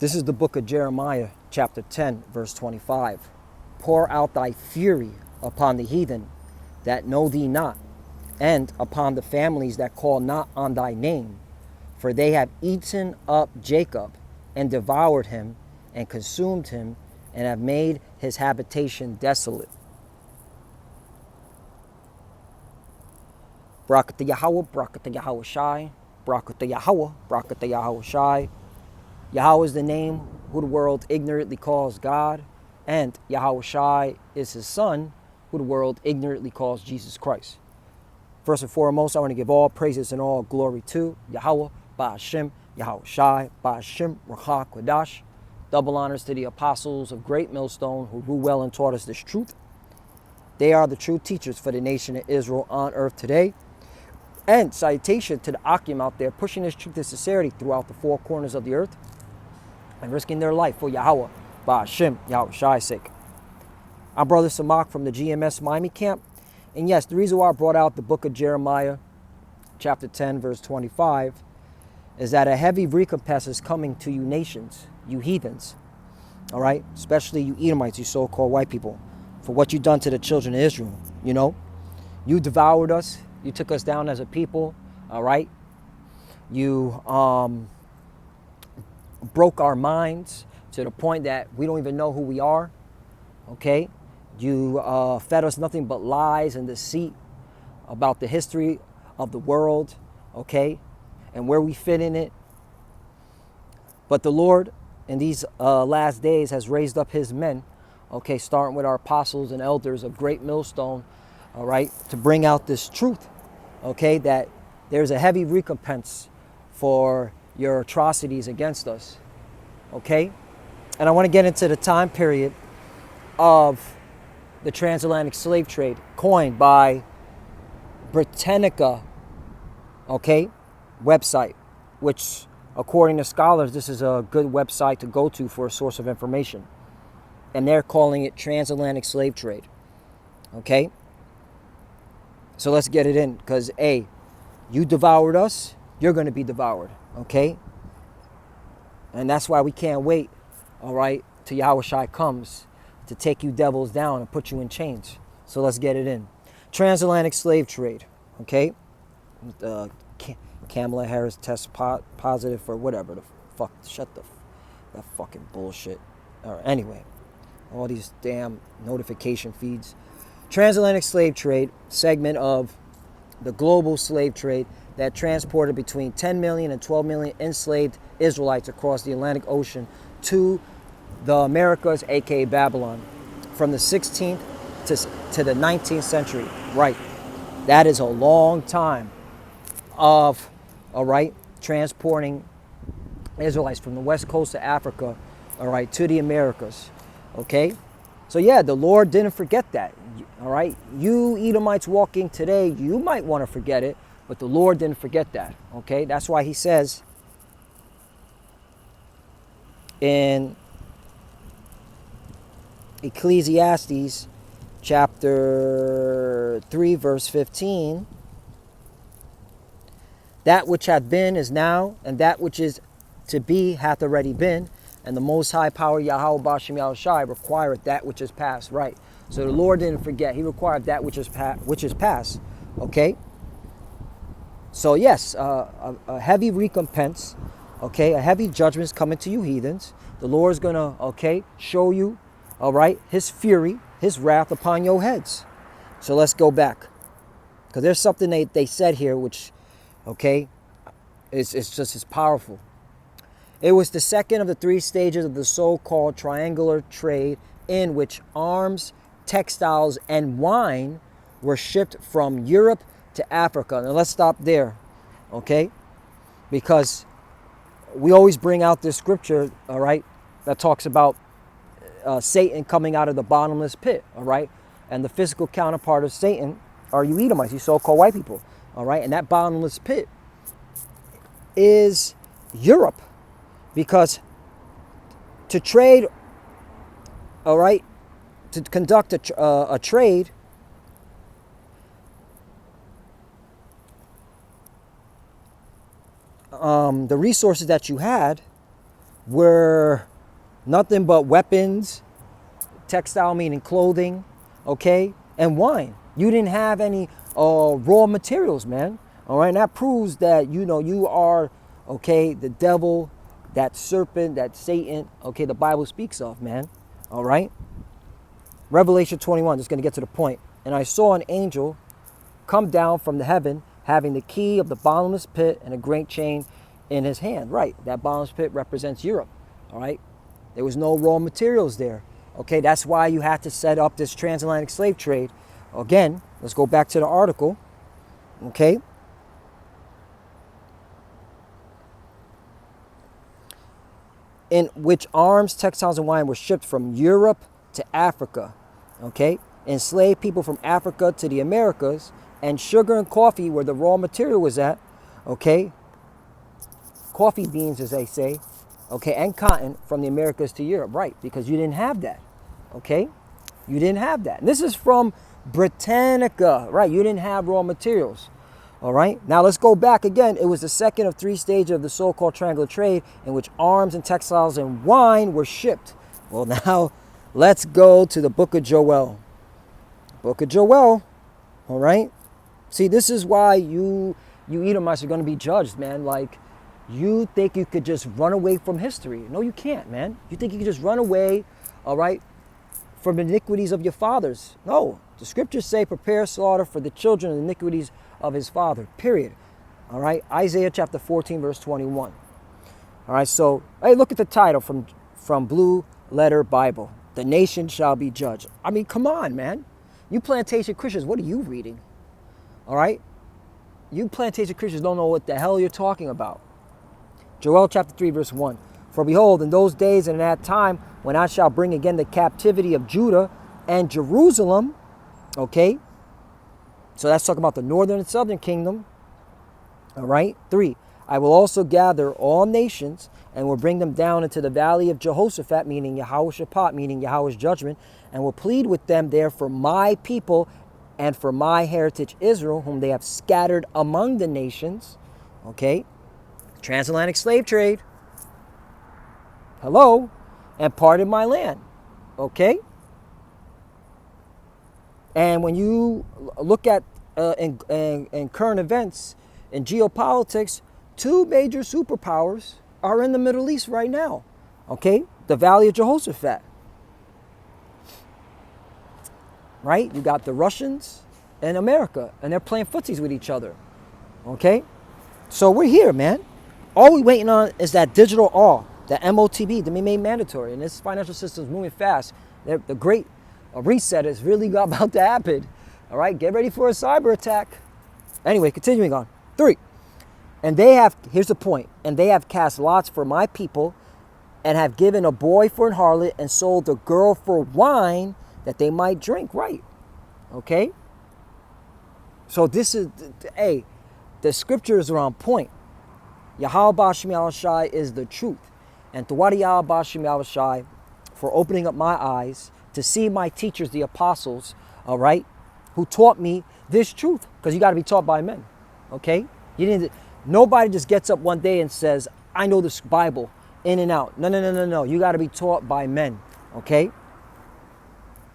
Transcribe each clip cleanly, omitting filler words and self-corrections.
This is the book of Jeremiah, chapter 10, verse 25. Pour out thy fury upon the heathen that know thee not, and upon the families that call not on thy name. For they have eaten up Jacob, and devoured him, and consumed him, and have made his habitation desolate. Barakatah Yahweh, Barakatah Yahweh Shai, Barakatah Yahweh, Barakatah Yahweh Shai. Yahweh is the name who the world ignorantly calls God, and Yahweh Shai is his son, who the world ignorantly calls Jesus Christ. First and foremost, I want to give all praises and all glory to Yahweh, Ba'ashem, Yahweh Shai, Ba'ashem, Ruach Kodash. Double honors to the apostles of Great Millstone who grew well and taught us this truth. They are the true teachers for the nation of Israel on earth today. And salutation to the Akim out there pushing this truth and sincerity throughout the four corners of the earth and risking their life for Yahweh, Ba'ashem, Yahweh Shai's sake. I'm Brother Samak from the GMS Miami camp. And yes, the reason why I brought out the book of Jeremiah, chapter 10, verse 25, is that a heavy recompense is coming to you nations, you heathens, all right? Especially you Edomites, you so-called white people, for what you done to the children of Israel, you know? You devoured us. You took us down as a people, all right? You broke our minds to the point that we don't even know who we are, okay? You fed us nothing but lies and deceit about the history of the world, okay? And where we fit in it. But the Lord in these last days has raised up his men, okay, starting with our apostles and elders of Great Millstone, all right, to bring out this truth, okay, that there's a heavy recompense for your atrocities against us, okay? And I want to get into the time period of the transatlantic slave trade coined by Britannica, okay, website, which according to scholars, this is a good website to go to for a source of information. And they're calling it transatlantic slave trade, okay? So let's get it in, because A, you devoured us, you're going to be devoured, okay? And that's why we can't wait, all right, till Yahweh Shai comes to take you devils down and put you in chains. So let's get it in. Transatlantic slave trade, okay? Kamala Harris tests positive for whatever the fuck. That fucking bullshit. All right, anyway, all these damn notification feeds. Transatlantic slave trade, segment of the global slave trade that transported between 10 million and 12 million enslaved Israelites across the Atlantic Ocean to the Americas, aka Babylon, from the 16th to the 19th century. Right, that is a long time of, all right, transporting Israelites from the west coast of Africa, all right, to the Americas, okay? So yeah, the Lord didn't forget that, all right? You Edomites walking today, you might want to forget it, but the Lord didn't forget that, okay? That's why he says in Ecclesiastes chapter 3, verse 15, that which hath been is now, and that which is to be hath already been, and the Most High Power Yahweh Ba'ashem Yahweh Shai requireth that which is past. Right. So the Lord didn't forget. He required that which is past. Okay. So yes, a heavy recompense. Okay, a heavy judgment is coming to you heathens. The Lord is gonna, okay, show you, all right, his fury, his wrath upon your heads. So let's go back, because there's something they said here which, okay, it's just as powerful. It was the second of the three stages of the so-called triangular trade in which arms, textiles, and wine were shipped from Europe to Africa. Now let's stop there, okay? Because we always bring out this scripture, all right, that talks about Satan coming out of the bottomless pit, all right? And the physical counterpart of Satan are you Edomites, you so-called white people, all right? And that bottomless pit is Europe. Because to trade, all right, to conduct a trade, the resources that you had, were nothing but weapons, textile meaning clothing, okay, and wine. You didn't have any raw materials, man. All right, and that proves that, you know, you are, okay, the devil, that serpent, that Satan, okay, the Bible speaks of, man. All right. Revelation 21, just going to get to the point. And I saw an angel come down from the heaven, having the key of the bottomless pit and a great chain in his hand. Right, that bottomless pit represents Europe. All right, there was no raw materials there. Okay, that's why you had to set up this transatlantic slave trade. Again, let's go back to the article. Okay. In which arms, textiles, and wine were shipped from Europe to Africa. Okay, enslaved people from Africa to the Americas, and sugar and coffee where the raw material was at. Okay, coffee beans, as they say. Okay, and cotton from the Americas to Europe, right? Because you didn't have that. Okay, you didn't have that. And this is from Britannica, right? You didn't have raw materials. All right, now let's go back again. It was the second of three stages of the so-called triangular trade in which arms and textiles and wine were shipped. Well, now let's go to the book of Joel. Book of Joel, all right? See, this is why you Edomites are going to be judged, man. Like, you think you could just run away from history. No, you can't, man. You think you can just run away, all right, from the iniquities of your fathers. No, the scriptures say, prepare slaughter for the children of the iniquities of his father, period. All right, Isaiah chapter 14, verse 21. All right, so, hey, look at the title from Blue Letter Bible. The nation shall be judged. I mean, come on, man. You plantation Christians, what are you reading? All right? You plantation Christians don't know what the hell you're talking about. Joel chapter 3, verse 1. For behold, in those days and in that time, when I shall bring again the captivity of Judah and Jerusalem, okay? So that's talking about the northern and southern kingdom. All right? 3. I will also gather all nations and will bring them down into the valley of Jehoshaphat, meaning Yahweh meaning Yahweh's judgment, and will plead with them there for my people and for my heritage Israel, whom they have scattered among the nations. Okay? Transatlantic slave trade. Hello? And parted my land. Okay? And when you look at in current events, in geopolitics, two major superpowers are in the Middle East right now. Okay? The Valley of Jehoshaphat. Right? You got the Russians and America, and they're playing footsies with each other. Okay? So we're here, man. All we're waiting on is that digital awe, the MOTB, to be made mandatory. And this financial system is moving fast. The great reset is really about to happen. All right? Get ready for a cyber attack. Anyway, continuing on. 3. And they have, here's the point, and they have cast lots for my people and have given a boy for an harlot and sold a girl for wine that they might drink. Right. Okay? So this is, hey, the scriptures are on point. Yahweh Bashim Yahushai is the truth. And Tawadi Yahweh Bashim Yahushai for opening up my eyes to see my teachers, the apostles, all right, who taught me this truth. Because you got to be taught by men. Okay? You didn't. Nobody just gets up one day and says, I know this Bible in and out. No. You got to be taught by men. Okay?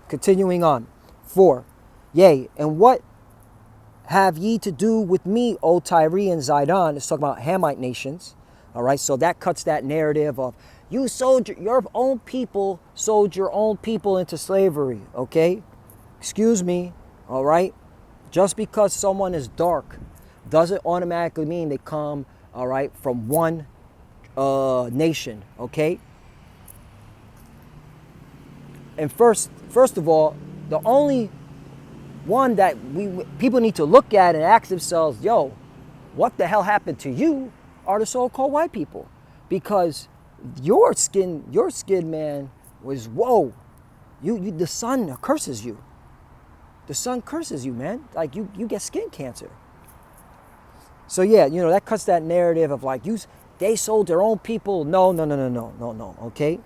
Continuing on. 4. Yea, and what have ye to do with me, O Tyre and Zidon? It's talking about Hamite nations. All right, so that cuts that narrative of you sold your own people, sold your own people into slavery. Okay? Excuse me. All right? Just because someone is dark doesn't automatically mean they come, all right, from one nation, okay? And first of all, the only one that people need to look at and ask themselves, yo, what the hell happened to you are the so-called white people. Because your skin, man, was, whoa, you the sun curses you. The sun curses you, man. Like, you get skin cancer. So yeah, you know, that cuts that narrative of like, they sold their own people. No, okay?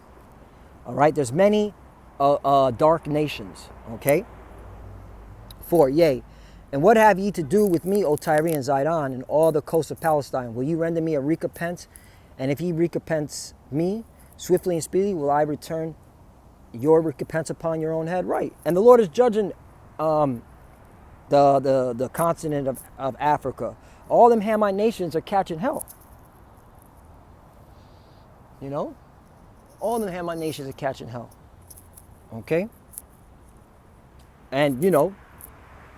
All right, there's many dark nations, okay? 4, yea, and what have ye to do with me, O Tyre and Zidon, and all the coast of Palestine? Will ye render me a recompense? And if ye recompense me, Swiftly and speedily will I return your recompense upon your own head. Right. And the Lord is judging the continent of Africa. All them Hamite nations are catching hell. You know? All them Hamite nations are catching hell. Okay? And, you know,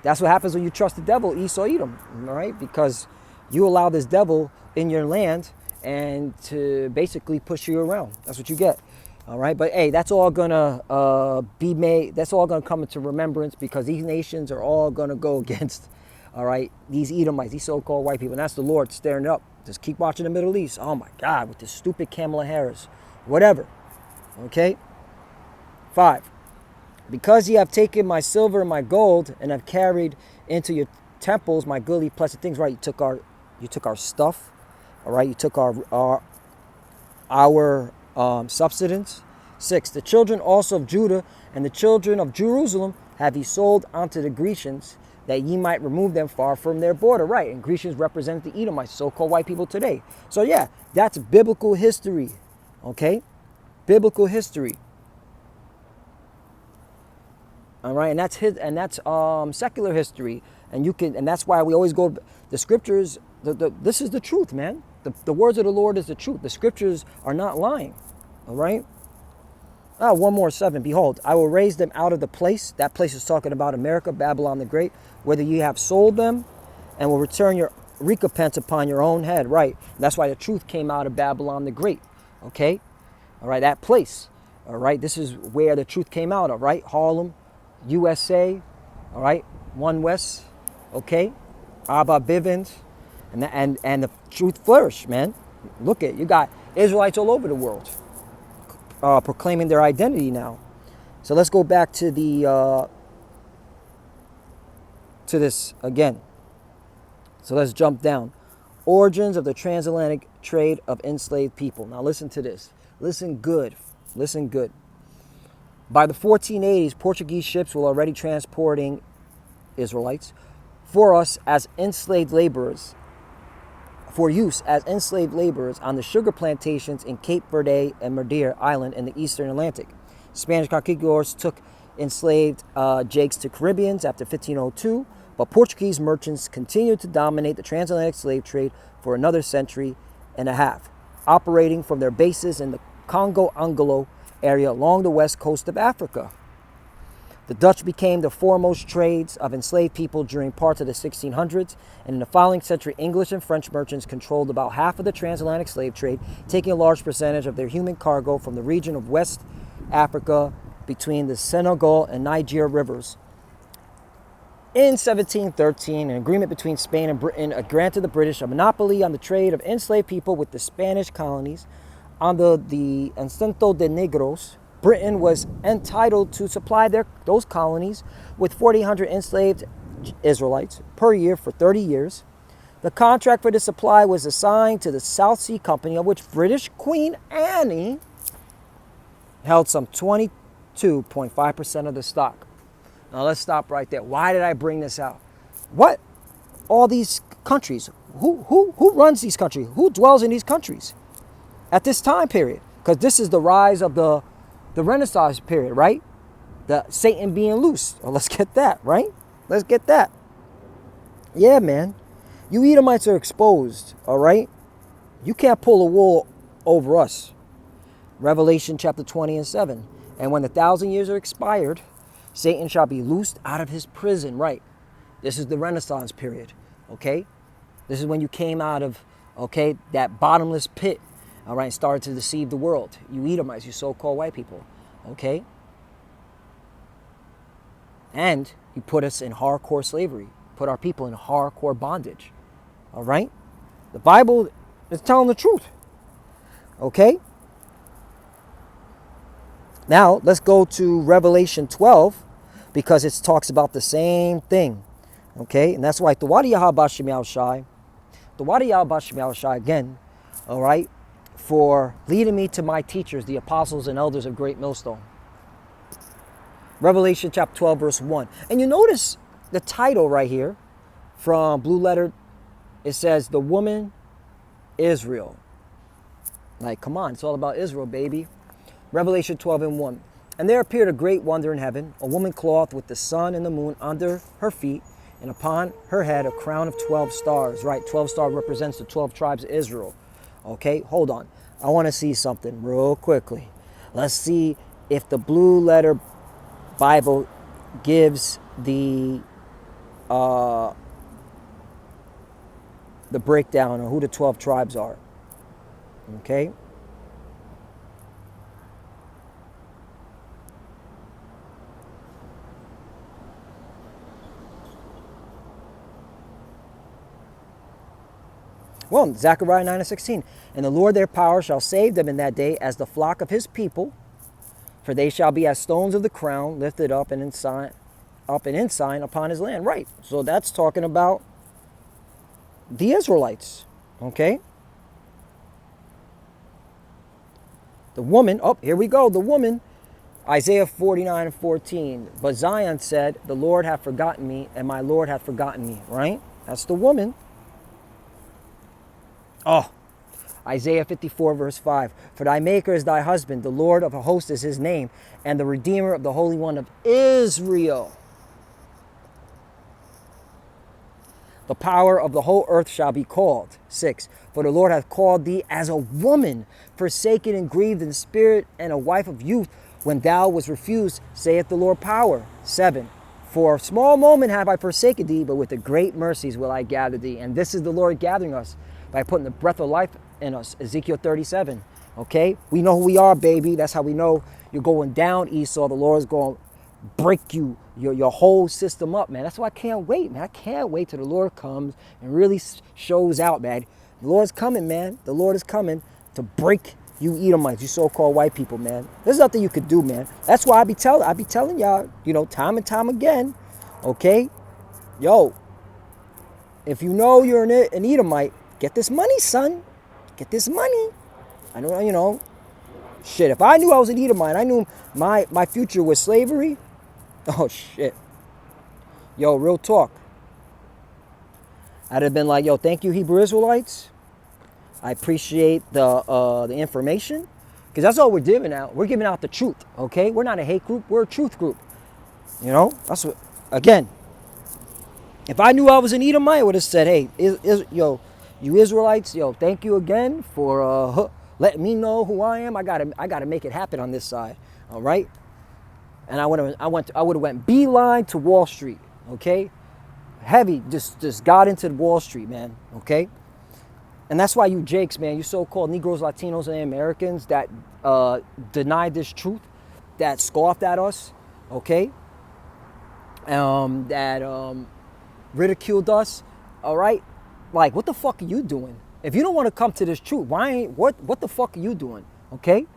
that's what happens when you trust the devil, Esau, Edom. All right? Because you allow this devil in your land and to basically push you around. That's what you get. All right? But, hey, that's all going to be made. That's all going to come into remembrance because these nations are all going to go against, all right, these Edomites, these so-called white people. And that's the Lord staring up. Just keep watching the Middle East. Oh, my God, with this stupid Kamala Harris. Whatever. Okay? 5. Because ye have taken my silver and my gold and have carried into your temples my goodly pleasant things. Right, you took our stuff. All right, you took our substance. 6. The children also of Judah and the children of Jerusalem have ye sold unto the Grecians, that ye might remove them far from their border. Right, and Grecians represent the Edomites, so-called white people today. So yeah, that's biblical history. Okay, biblical history. All right, and that's secular history, and that's why we always go. The scriptures, this is the truth, man. The words of the Lord is the truth. The scriptures are not lying. All right. One more, 7. Behold, I will raise them out of the place. That place is talking about America, Babylon the Great, whether you have sold them, and will return your recompense upon your own head. Right. And that's why the truth came out of Babylon the Great. Okay. All right. That place. All right. This is where the truth came out of. Right. Harlem, USA, all right, One West, okay, Abba Bivens, and the truth flourished, man. Look at, you got Israelites all over the world proclaiming their identity now. So let's go back to to this again. So let's jump down. Origins of the transatlantic trade of enslaved people. Now listen to this. Listen good. Listen good. By the 1480s, Portuguese ships were already transporting Israelites for use as enslaved laborers on the sugar plantations in Cape Verde and Madeira Island in the Eastern Atlantic. Spanish conquistadors took enslaved Jakes to Caribbeans after 1502, but Portuguese merchants continued to dominate the transatlantic slave trade for another century and a half, operating from their bases in the Congo-Angola area along the west coast of Africa. The Dutch became the foremost trades of enslaved people during parts of the 1600s, and in the following century, English and French merchants controlled about half of the transatlantic slave trade, taking a large percentage of their human cargo from the region of West Africa between the Senegal and Niger rivers. In 1713, an agreement between Spain and Britain granted the British a monopoly on the trade of enslaved people with the Spanish colonies. Under the Estatuto de Negros, Britain was entitled to supply those colonies with 4,800 enslaved Israelites per year for 30 years. The contract for the supply was assigned to the South Sea Company, of which British Queen Anne held some 22.5% of the stock. Now let's stop right there. Why did I bring this out? What? All these countries. Who runs these countries? Who dwells in these countries at this time period? Because this is the rise of the Renaissance period, right? The Satan being loose. Well, let's get that, right? Let's get that. Yeah, man. You Edomites are exposed, all right? You can't pull a wool over us. Revelation chapter 20 and 7. And when the 1,000 years are expired, Satan shall be loosed out of his prison, right? This is the Renaissance period, okay? This is when you came out of, okay, that bottomless pit, all right, and started to deceive the world. You Edomites, you so-called white people, okay? And you put us in hardcore slavery, put our people in hardcore bondage, all right? The Bible is telling the truth, okay? Now, let's go to Revelation 12, because it talks about the same thing, okay? And that's why the Wadi Yahabashim Yahushai, again, all right, for leading me to my teachers, the apostles and elders of Great Millstone. Revelation chapter 12, verse 1. And you notice the title right here from Blue Letter. It says, The Woman Israel. Like, come on, it's all about Israel, baby. Revelation 12:1. And there appeared a great wonder in heaven, a woman clothed with the sun and the moon under her feet, and upon her head a crown of 12 stars. Right, 12 stars represents the 12 tribes of Israel. Okay, hold on. I want to see something real quickly. Let's see if the blue letter Bible gives the breakdown of who the 12 tribes are. Okay. Well, Zechariah 9:16. And the Lord their power shall save them in that day as the flock of his people, for they shall be as stones of the crown, lifted up and ensign upon his land. Right. So that's talking about the Israelites. Okay. The woman, oh, here we go, the woman, Isaiah 49:14. But Zion said, the Lord hath forgotten me, and my Lord hath forgotten me. Right? That's the woman. Oh, Isaiah 54:5. For thy maker is thy husband, the Lord of a host is his name, and the Redeemer of the Holy One of Israel. The power of the whole earth shall be called. 6. For the Lord hath called thee as a woman, forsaken and grieved in spirit, and a wife of youth, when thou was refused, saith the Lord power. 7. For a small moment have I forsaken thee, but with the great mercies will I gather thee. And this is the Lord gathering us by putting the breath of life in us. Ezekiel 37. Okay? We know who we are, baby. That's how we know you're going down, Esau. The Lord is going to break your whole system up, man. That's why I can't wait, man. I can't wait till the Lord comes and really shows out, man. The Lord's coming, man. The Lord is coming to break you Edomites, you so-called white people, man. There's nothing you could do, man. That's why I be telling y'all, time and time again, okay? Yo, if you know you're an Edomite, get this money, son. Get this money. I know, shit, if I knew I was an Edomite, I knew my future was slavery. Oh, shit. Yo, real talk. I'd have been like, yo, thank you, Hebrew Israelites. I appreciate the information. Because that's all we're giving out. We're giving out the truth, okay? We're not a hate group. We're a truth group. That's what, again, if I knew I was an Edomite, I would have said, hey, yo, you Israelites, yo, thank you again for letting me know who I am. I gotta make it happen on this side, all right? And I would have went beeline to Wall Street, okay? Heavy, just got into Wall Street, man, okay? And that's why you Jakes, man, you so-called Negroes, Latinos, and Americans that denied this truth, that scoffed at us, okay? That ridiculed us, all right? Like, what the fuck are you doing? If you don't want to come to this truth, what the fuck are you doing, okay?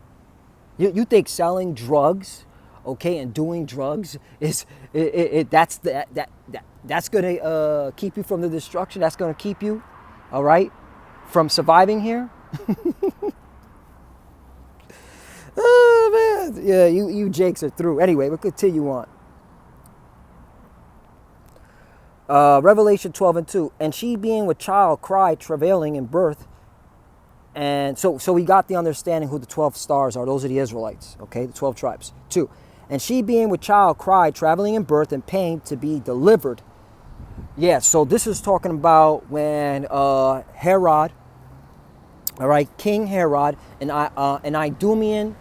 You think selling drugs, okay, and doing drugs that's gonna keep you from the destruction? That's gonna keep you, all right, from surviving here? Oh man, yeah, you Jakes are through. Anyway, we'll continue on. Revelation 12:2. And she being with child cried, travailing in birth. And so we got the understanding who the 12 stars are. Those are the Israelites, okay, the 12 tribes. 2. And she being with child cried, traveling in birth and pain to be delivered. Yeah, so this is talking about when Herod, all right, King Herod, an Idumean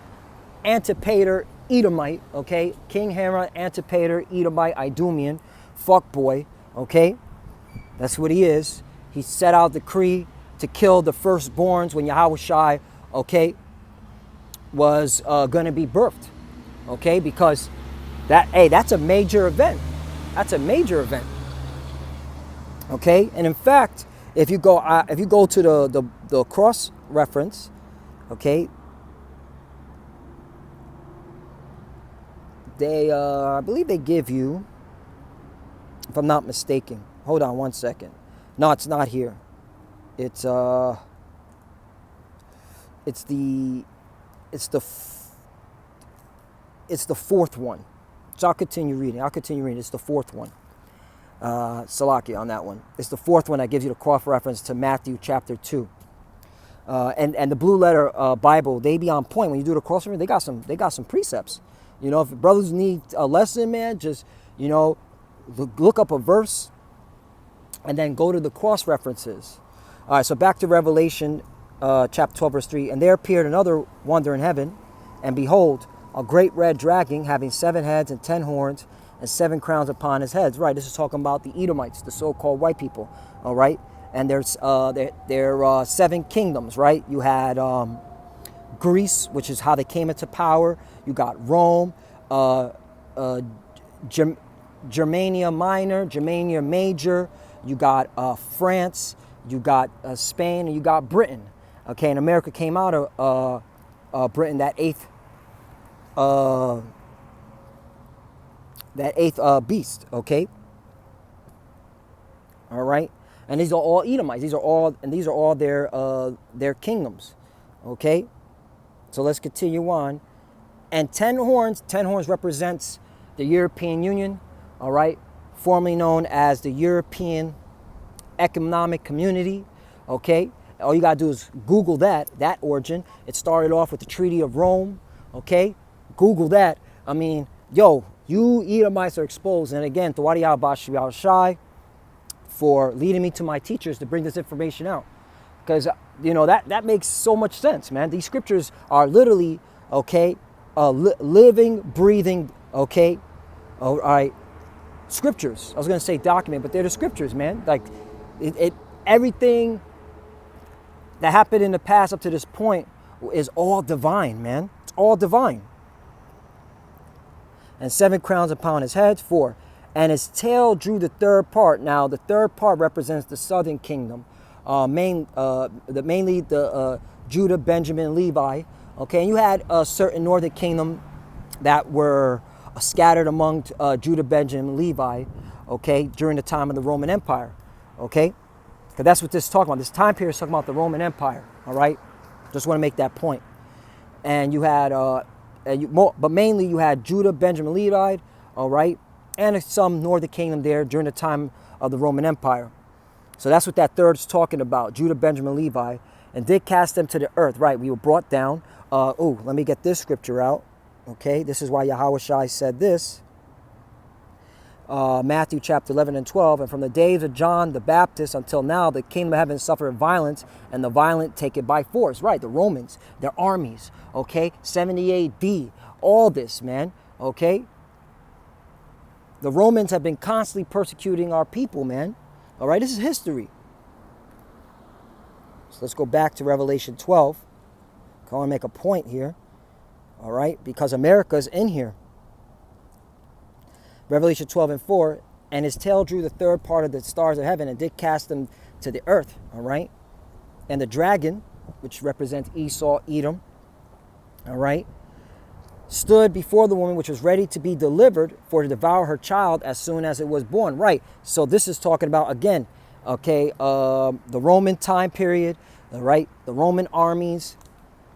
Antipater Edomite, okay, King Herod Antipater Edomite Idumean fuckboy, okay, that's what he is. He set out decree to kill the firstborns when Yahushua, okay, was going to be birthed, okay, because that's a major event. That's a major event, okay. And in fact, if you go to the cross reference, okay, they I believe they give you, if I'm not mistaken. Hold on one second. No, it's not here. It's the fourth one. So I'll continue reading. It's the fourth one. Salaki on that one. It's the fourth one that gives you the cross reference to Matthew chapter 2. And the blue letter Bible, they be on point. When you do the crossover, they got some precepts. You know, if brothers need a lesson, man, just, you know, look up a verse and then go to the cross references. All right, so back to Revelation chapter 12, verse 3. And there appeared another wonder in heaven, and behold, a great red dragon having 7 heads and 10 horns and 7 crowns upon his heads. Right, this is talking about the Edomites, the so-called white people. All right, and there's 7 kingdoms. Right, you had Greece, which is how they came into power. You got Rome, Germania Minor, Germania Major. You got France. You got Spain, and you got Britain. Okay, and America came out of Britain, that eighth beast. Okay. All right, and these are all Edomites. These are all their kingdoms. Okay, so let's continue on. And 10 horns represents the European Union. All right, formerly known as the European Economic Community. Okay, all you gotta do is Google that origin. It started off with the Treaty of Rome. Okay, Google that. I mean, yo, you Edomites are exposed. And again, Tawadi Al Shai for leading me to my teachers to bring this information out, because you know that makes so much sense, man. These scriptures are literally living, breathing. Okay, all right, scriptures. I was gonna say document, but they're the scriptures, man. Like everything that happened in the past up to this point is all divine, man. It's all divine. And 7 crowns upon his head, 4. And his tail drew the third part. Now, the third part represents the southern kingdom, mainly the Judah, Benjamin, Levi. Okay, and you had a certain northern kingdom that were scattered among Judah, Benjamin, Levi. Okay, during the time of the Roman Empire. Okay, because that's what this is talking about. This time period is talking about the Roman Empire. All right, just want to make that point. And you had, but mainly you had Judah, Benjamin, Levi. All right, and some northern kingdom there during the time of the Roman Empire. So that's what that third is talking about: Judah, Benjamin, Levi, and did cast them to the earth. Right, we were brought down. Let me get this scripture out. Okay, this is why Yahweh Shai said this. Matthew chapter 11 and 12, and from the days of John the Baptist until now, the kingdom of heaven suffered violence, and the violent take it by force. Right, the Romans, their armies, okay, 70 AD, all this, man, okay. The Romans have been constantly persecuting our people, man. All right, this is history. So let's go back to Revelation 12. I want to make a point here, all right, because America's in here. Revelation 12 and 4, and his tail drew the third part of the stars of heaven and did cast them to the earth, all right? And the dragon, which represents Esau, Edom, all right, stood before the woman, which was ready to be delivered for to devour her child as soon as it was born, right? So this is talking about, again, okay, the Roman time period, all right, the Roman armies,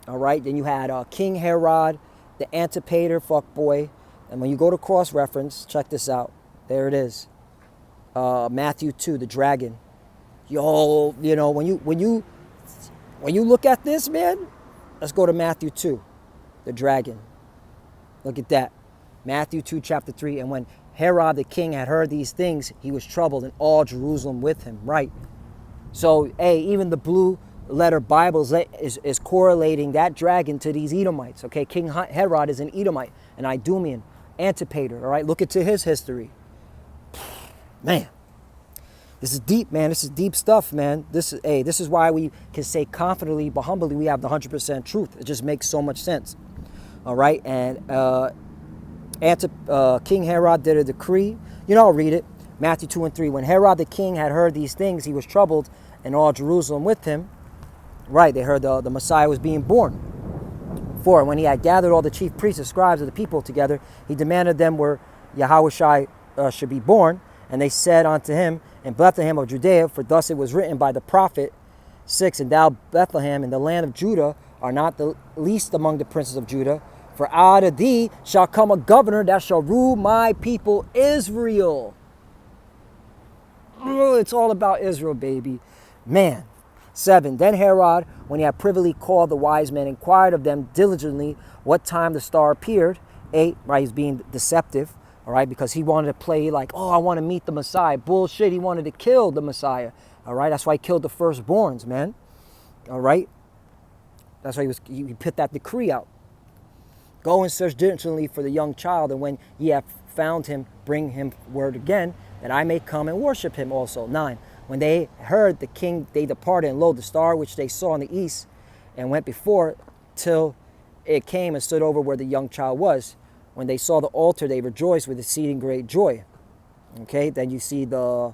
all right? Then you had King Herod, the Antipater, fuckboy. And when you go to cross-reference, check this out. There it is. Matthew 2, the dragon. Yo, you know, when you look at this, man, let's go to Matthew 2, the dragon. Look at that. Matthew 2, chapter 3. And when Herod the king had heard these things, he was troubled, and all Jerusalem with him. Right. So, hey, even the blue letter Bibles is correlating that dragon to these Edomites. Okay, King Herod is an Edomite, an Idumean, Antipater. All right, look into his history. Man, this is deep, man. This is deep stuff, man. This is why we can say confidently but humbly we have the 100% truth. It just makes so much sense. All right, and King Herod did a decree. You know, I'll read it. Matthew 2 and 3. When Herod the king had heard these things, he was troubled, and all Jerusalem with him. Right, they heard the Messiah was being born. 4, when he had gathered all the chief priests and scribes of the people together, he demanded them where Yahushua should be born. And they said unto him, in Bethlehem of Judea, for thus it was written by the prophet. 6, and thou, Bethlehem, in the land of Judah, are not the least among the princes of Judah. For out of thee shall come a governor that shall rule my people Israel. Oh, it's all about Israel, baby. Man. 7. Then Herod, when he had privily called the wise men, inquired of them diligently what time the star appeared. 8, right, he's being deceptive, all right, because he wanted to play like, oh, I want to meet the Messiah. Bullshit, he wanted to kill the Messiah, all right? That's why he killed the firstborns, man, all right? That's why he put that decree out. Go and search diligently for the young child, and when ye have found him, bring him word again, that I may come and worship him also. 9. When they heard the king, they departed, and lo, the star which they saw in the east, and went before till it came and stood over where the young child was. When they saw the altar, they rejoiced with exceeding great joy. Okay, then you see the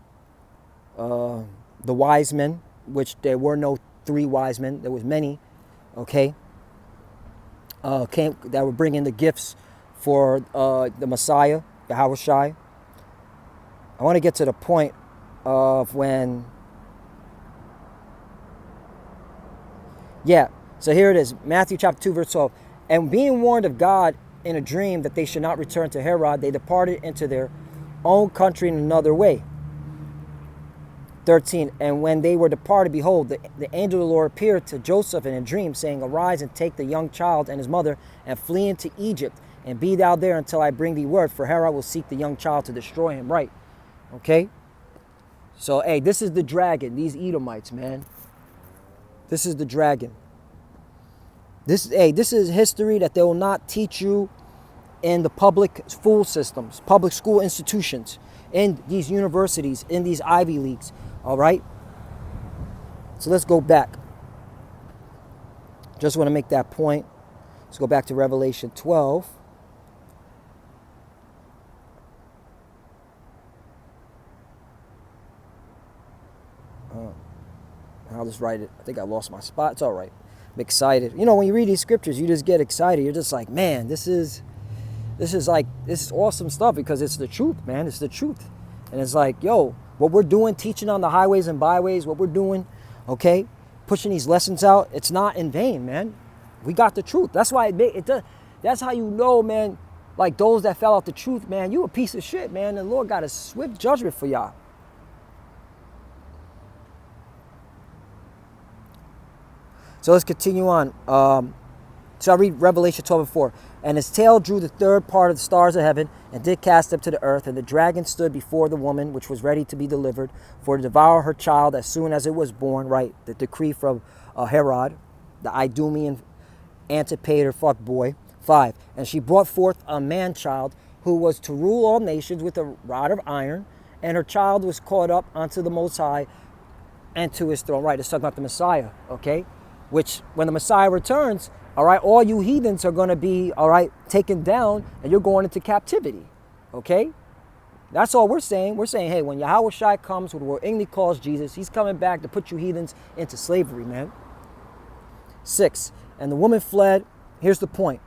wise men, which there were no 3 wise men, there was many. Okay, came that were bringing the gifts for the Messiah, Yahushua. I want to get to the point of when, so here it is, Matthew chapter 2 verse 12. And being warned of God in a dream that they should not return to Herod, they departed into their own country in another way. 13. And when they were departed, behold, the angel of the Lord appeared to Joseph in a dream, saying, Arise and take the young child and his mother, and flee into Egypt, and be thou there until I bring thee word, for Herod will seek the young child to destroy him. Right. Okay? So, hey, this is the dragon, these Edomites, man. This is the dragon. This is history that they will not teach you in the public school systems, public school institutions, in these universities, in these Ivy Leagues. All right? So let's go back. Just want to make that point. Let's go back to Revelation 12. I'll just write it. I think I lost my spot. It's all right. I'm excited. You know, when you read these scriptures, you just get excited. You're just like, man, this is awesome stuff, because it's the truth, man. It's the truth. And it's like, yo, what we're doing, teaching on the highways and byways, what we're doing, okay, pushing these lessons out, it's not in vain, man. We got the truth. That's why it does. That's how you know, man, like those that fell out the truth, man, you a piece of shit, man. The Lord got a swift judgment for y'all. So let's continue on. So I read Revelation 12:4. And his tail drew the third part of the stars of heaven, and did cast them to the earth. And the dragon stood before the woman, which was ready to be delivered, for to devour her child as soon as it was born. Right, the decree from Herod, the Idumean Antipater fuckboy. 5. And she brought forth a man-child, who was to rule all nations with a rod of iron. And her child was caught up unto the Most High and to his throne. Right, it's talking about the Messiah, okay? Which, when the Messiah returns, all right, all you heathens are going to be, all right, taken down, and you're going into captivity, okay? That's all we're saying. We're saying, hey, when Yahushua comes, with what English calls Jesus, he's coming back to put you heathens into slavery, man. 6. And the woman fled. Here's the point.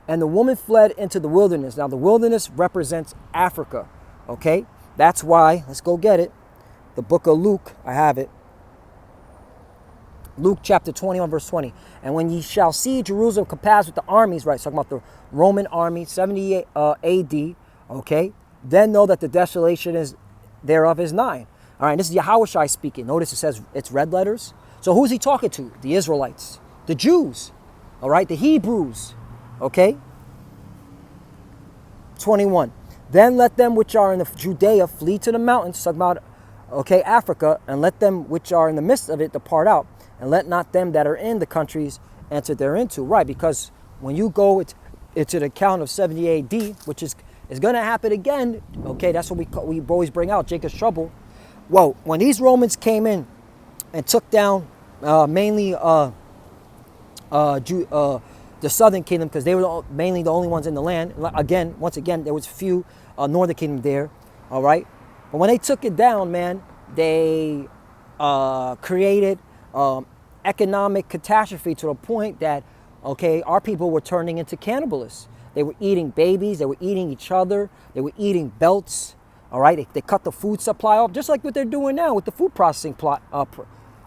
And the woman fled into the wilderness. Now, the wilderness represents Africa, okay? That's why, let's go get it. The book of Luke, I have it. Luke chapter 21, verse 20. And when ye shall see Jerusalem compassed with the armies, right, talking about the Roman army, 78 AD, okay, then know that the desolation thereof is nigh. All right, this is Yahushua speaking. Notice it says it's red letters. So who's he talking to? The Israelites, the Jews, all right, the Hebrews, okay. 21. Then let them which are in the Judea flee to the mountains, talking about, okay, Africa, and let them which are in the midst of it depart out. And let not them that are in the countries enter thereinto. Right, because when you go into the account of 70 AD, which is going to happen again, okay, that's what we always bring out, Jacob's trouble. Well, when these Romans came in and took down mainly the southern kingdom, because they were mainly the only ones in the land. Once again, there was few northern kingdom there, all right? But when they took it down, man, they created economic catastrophe to the point that, okay, our people were turning into cannibalists. They were eating babies. They were eating each other. They were eating belts. All right, they cut the food supply off, just like what they're doing now with the food processing fires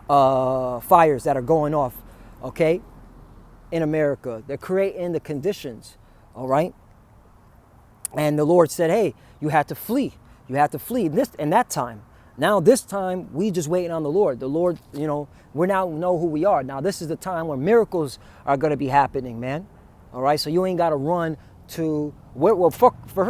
that are going off, okay, in America. They're creating the conditions, all right? And the Lord said, hey, you had to flee. You had to flee in that time. Now this time, we just waiting on the Lord. The Lord, we now know who we are. Now this is the time where miracles are going to be happening, man. All right, so you ain't got to run to,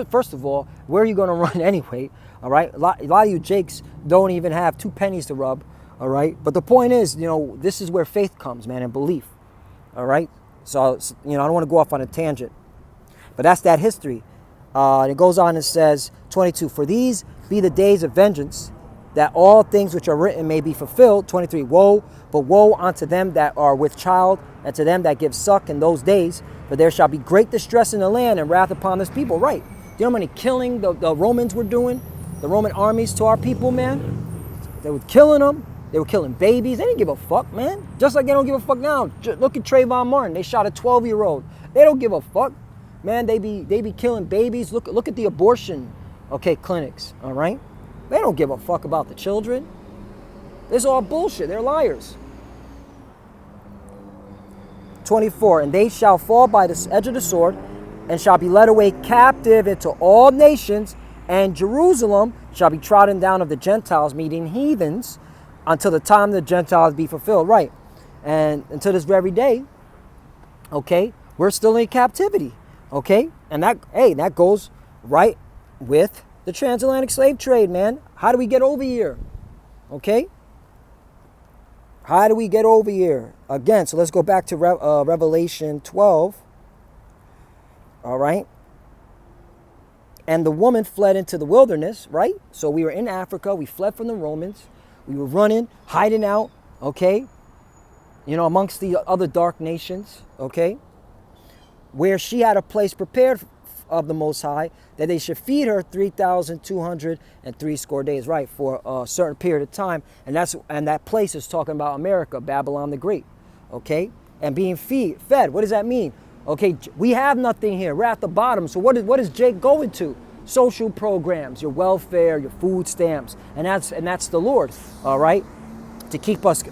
first of all, where are you going to run anyway? All right, a lot of you jakes don't even have 2 pennies to rub. All right, but the point is, this is where faith comes, man, and belief. All right, so, I don't want to go off on a tangent, but that's that history. It goes on and says, 22, for these be the days of vengeance, that all things which are written may be fulfilled. 23, woe unto them that are with child, and to them that give suck in those days, for there shall be great distress in the land and wrath upon this people. Right, do you know how many killing the Romans were doing, the Roman armies to our people, man? They were killing them. They were killing babies. They didn't give a fuck, man. Just like they don't give a fuck now. Look at Trayvon Martin. They shot a 12-year-old. They don't give a fuck, man. They be killing babies. Look at the abortion, clinics. All right, they don't give a fuck about the children. This is all bullshit. They're liars. 24, and they shall fall by the edge of the sword, and shall be led away captive into all nations, and Jerusalem shall be trodden down of the Gentiles, meaning heathens, until the time the Gentiles be fulfilled. Right. And until this very day, we're still in captivity. And that goes right with the transatlantic slave trade, man. How do we get over here? How do we get over here? Again, so let's go back to Revelation 12. All right. And the woman fled into the wilderness, right? So we were in Africa. We fled from the Romans. We were running, hiding out, amongst the other dark nations, where she had a place prepared of the Most High, that they should feed her 3,203 days, right, for a certain period of time. And that place is talking about America, Babylon the Great, and being fed. What does that mean? We have nothing here. We're at the bottom. So what is Jake going to? Social programs, your welfare, your food stamps, and that's the Lord, all right, to keep us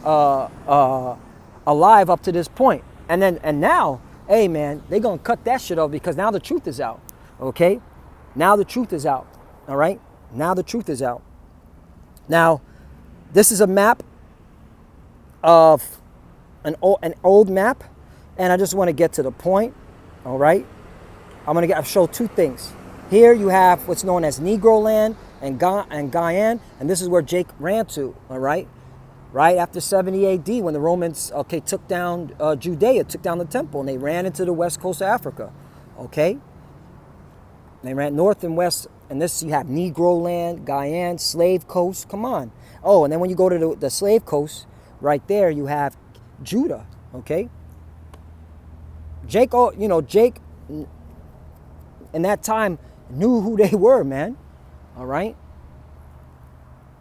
alive up to this point. And now, hey man, they're gonna cut that shit off because now the truth is out. Now the truth is out. All right, now the truth is out. Now, this is a map of an old map, and I just want to get to the point. All right, I'll show 2 things. Here you have what's known as Negro land and Guyana, and this is where Jake ran to, all right? Right after 70 AD, when the Romans, took down Judea, took down the temple, and they ran into the west coast of Africa, They ran north and west, and this you have Negro land, Guyana, slave coast, come on. Oh, and then when you go to the slave coast, right there you have Judah, Jake, Jake in that time knew who they were, man. All right.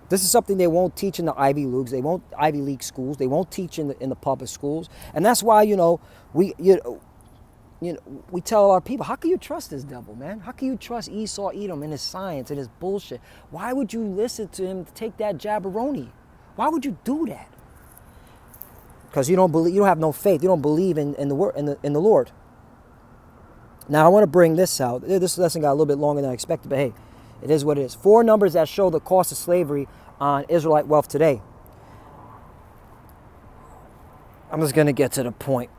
This is something they won't teach in the Ivy League schools. They won't teach in the public schools, and that's why we tell our people, how can you trust this devil, man? How can you trust Esau Edom and his science and his bullshit? Why would you listen to him take that jabberoni? Why would you do that? Because you don't believe. You don't have no faith. You don't believe in the word in the Lord. Now, I want to bring this out. This lesson got a little bit longer than I expected, but hey, it is what it is. 4 numbers that show the cost of slavery on Israelite wealth today. I'm just going to get to the point.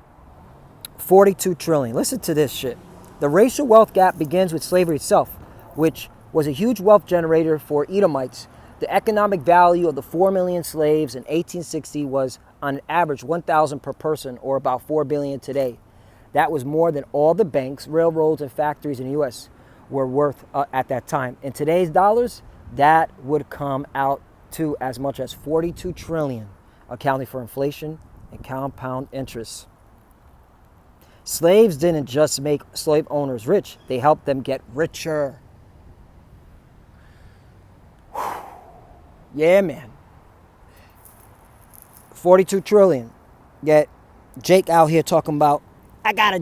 42 trillion. Listen to this shit. The racial wealth gap begins with slavery itself, which was a huge wealth generator for Edomites. The economic value of the 4 million slaves in 1860 was on average 1,000 per person, or about 4 billion today. That was more than all the banks, railroads, and factories in the U.S. were worth at that time. In today's dollars, that would come out to as much as 42 trillion, accounting for inflation and compound interest. Slaves didn't just make slave owners rich, they helped them get richer. Yeah, man. 42 trillion. Yet Jake out here talking about, I got a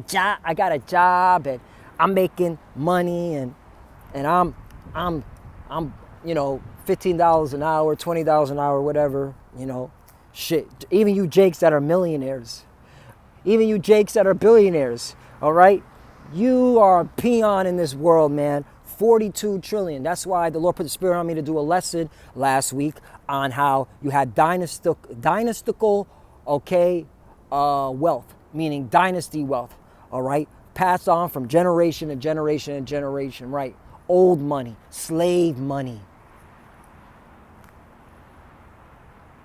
job, and I'm making money, and I'm $15 an hour, $20 an hour, whatever, shit. Even you Jakes that are millionaires, even you Jakes that are billionaires, all right? You are a peon in this world, man. 42 trillion. That's why the Lord put the Spirit on me to do a lesson last week on how you had dynastical, okay, wealth, meaning dynasty wealth, all right, passed on from generation to generation to generation, right? Old money, slave money.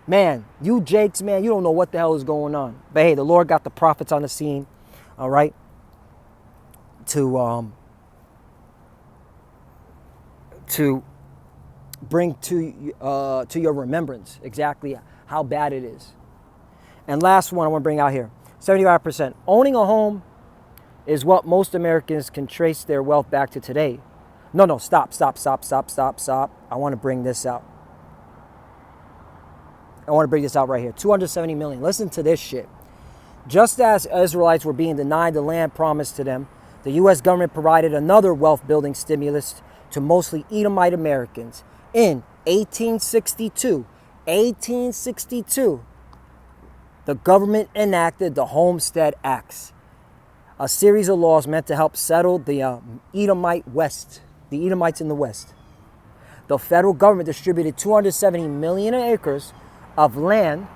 Man, you Jakes, man, you don't know what the hell is going on. But hey, the Lord got the prophets on the scene, all right, to bring to your remembrance exactly how bad it is. And last one I want to bring out here, 75%. Owning a home is what most Americans can trace their wealth back to today. No, stop. I want to bring this out. I want to bring this out right here. 270 million. Listen to this shit. Just as Israelites were being denied the land promised to them, the U.S. government provided another wealth-building stimulus to mostly Edomite Americans. In 1862, the government enacted the Homestead Acts, a series of laws meant to help settle the Edomite West, the Edomites in the West. The federal government distributed 270 million acres of land,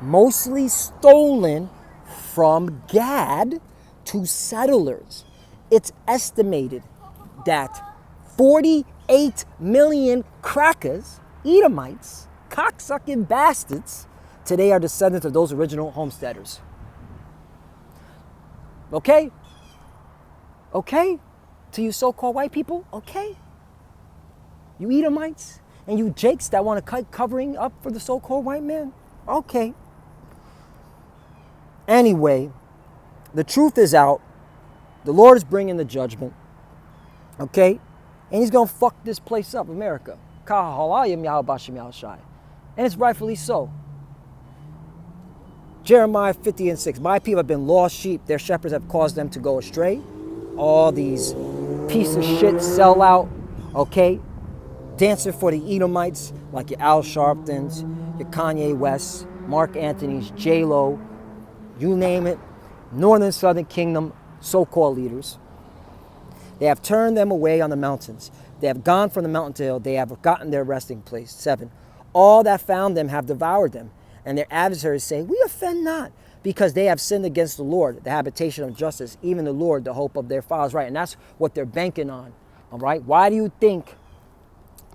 mostly stolen from Gad, to settlers. It's estimated that 48 million crackers, Edomites, cocksucking bastards, today are descendants of those original homesteaders. Okay? Okay? To you so-called white people? Okay? You Edomites? And you Jakes that want to cut covering up for the so-called white man? Okay. Anyway, the truth is out. The Lord is bringing the judgment. Okay? And he's going to fuck this place up, America. And it's rightfully so. Jeremiah 50:6. My people have been lost sheep. Their shepherds have caused them to go astray. All these piece of shit sellout, okay, dancing for the Edomites, like your Al Sharptons, your Kanye Wests, Mark Anthony's, J-Lo, you name it, Northern Southern Kingdom so-called leaders. They have turned them away on the mountains. They have gone from the mountain to hill. They have forgotten their resting place. 7. All that found them have devoured them, and their adversaries say, we offend not, because they have sinned against the Lord, the habitation of justice, even the Lord, the hope of their fathers. Right, and that's what they're banking on. All right, why do you think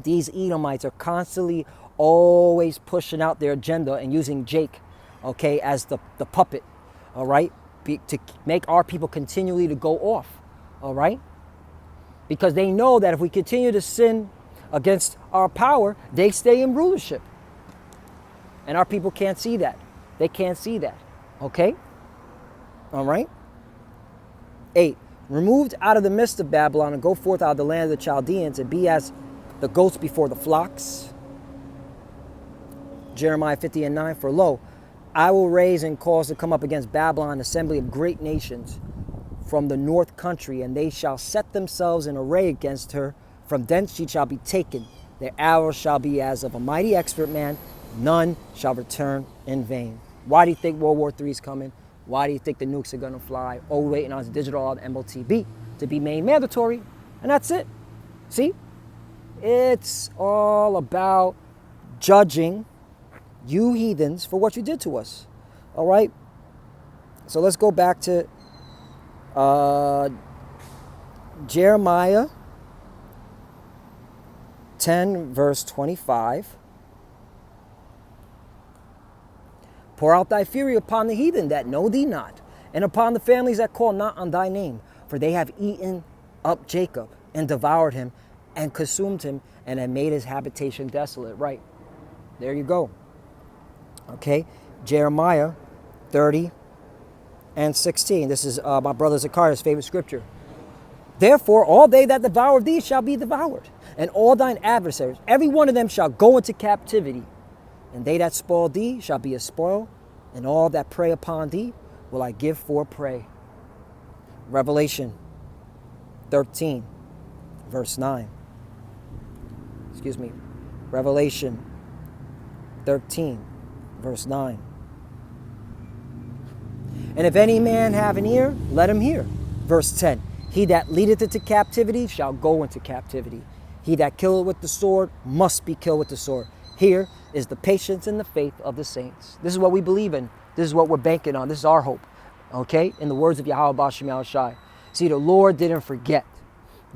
these Edomites are constantly always pushing out their agenda and using Jake, okay, as the puppet, all right, to make our people continually to go off, all right? Because they know that if we continue to sin against our power, they stay in rulership. And our people can't see that. They can't see that, okay? All right? 8, removed out of the midst of Babylon and go forth out of the land of the Chaldeans and be as the goats before the flocks. Jeremiah 50:9, for lo, I will raise and cause to come up against Babylon an assembly of great nations from the north country, and they shall set themselves in array against her. From thence she shall be taken. Their arrows shall be as of a mighty expert man. None shall return in vain. Why do you think World War III is coming? Why do you think the nukes are going to fly? Oh, we're waiting on the digital MOTB to be made mandatory. And that's it. See? It's all about judging you heathens for what you did to us. All right? So let's go back to Jeremiah 10, verse 25. Pour out thy fury upon the heathen that know thee not, and upon the families that call not on thy name. For they have eaten up Jacob, and devoured him, and consumed him, and have made his habitation desolate. Right. There you go. Okay. Jeremiah 30:16. This is my brother Zechariah's favorite scripture. Therefore, all they that devour thee shall be devoured, and all thine adversaries, every one of them shall go into captivity. And they that spoil thee shall be a spoil, and all that prey upon thee will I give for prey. Revelation 13, verse 9. Excuse me. Revelation 13, verse 9. And if any man have an ear, let him hear. Verse 10. He that leadeth into captivity shall go into captivity. He that killeth with the sword must be killed with the sword. here is the patience and the faith of the saints. This is what we believe in. This is what we're banking on. This is our hope. Okay? In the words of Yahweh Ba'ashem Yahushai. See, the Lord didn't forget.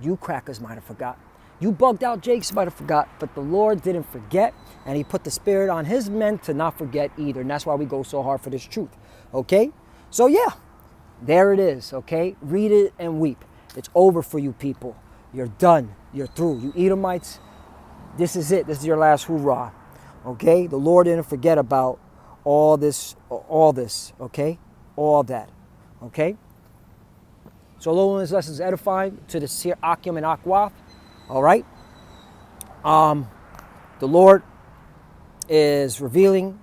You crackers might have forgot. You bugged out Jakes might have forgot. But the Lord didn't forget. And he put the spirit on his men to not forget either. And that's why we go so hard for this truth. Okay? So yeah. There it is. Okay? Read it and weep. It's over for you people. You're done. You're through. You Edomites, this is it. This is your last hoorah. Okay? The Lord didn't forget about all this, okay? All that. Okay? So although this lesson is edifying to the Seer Akim and Akwath, all right? The Lord is revealing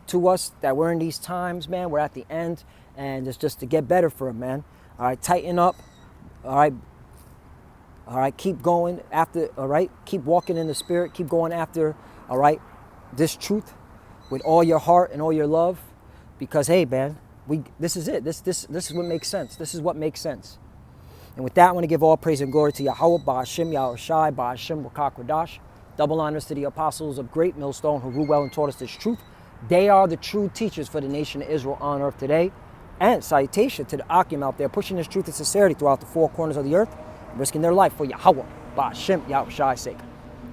to us that we're in these times, man. We're at the end, and it's just to get better for him, man. All right, tighten up. All right. All right, keep going after, all right? Keep walking in the spirit. Keep going after, all right, this truth with all your heart and all your love. Because, hey, man, this is it. This is what makes sense. This is what makes sense. And with that, I want to give all praise and glory to Yahweh, Ba'ashem, Yahushai, Ba'ashem, Wakakwadash. Double honors to the apostles of Great Millstone who ruled well and taught us this truth. They are the true teachers for the nation of Israel on earth today. And salutation to the Akim out there pushing this truth and sincerity throughout the four corners of the earth, risking their life for Yahweh, Ba'ashem, Yahushai's sake.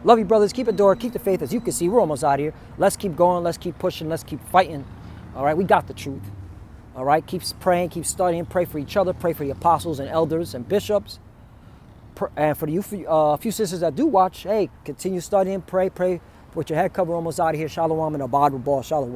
Love you, brothers. Keep it door. Keep the faith. As you can see, we're almost out of here. Let's keep going. Let's keep pushing. Let's keep fighting. All right, we got the truth. All right, keep praying, keep studying. Pray for each other. Pray for the apostles and elders and bishops. And for the few sisters that do watch, hey, continue studying. Pray with your head covered. Almost out of here. Shalom and abad with ball. Shalom.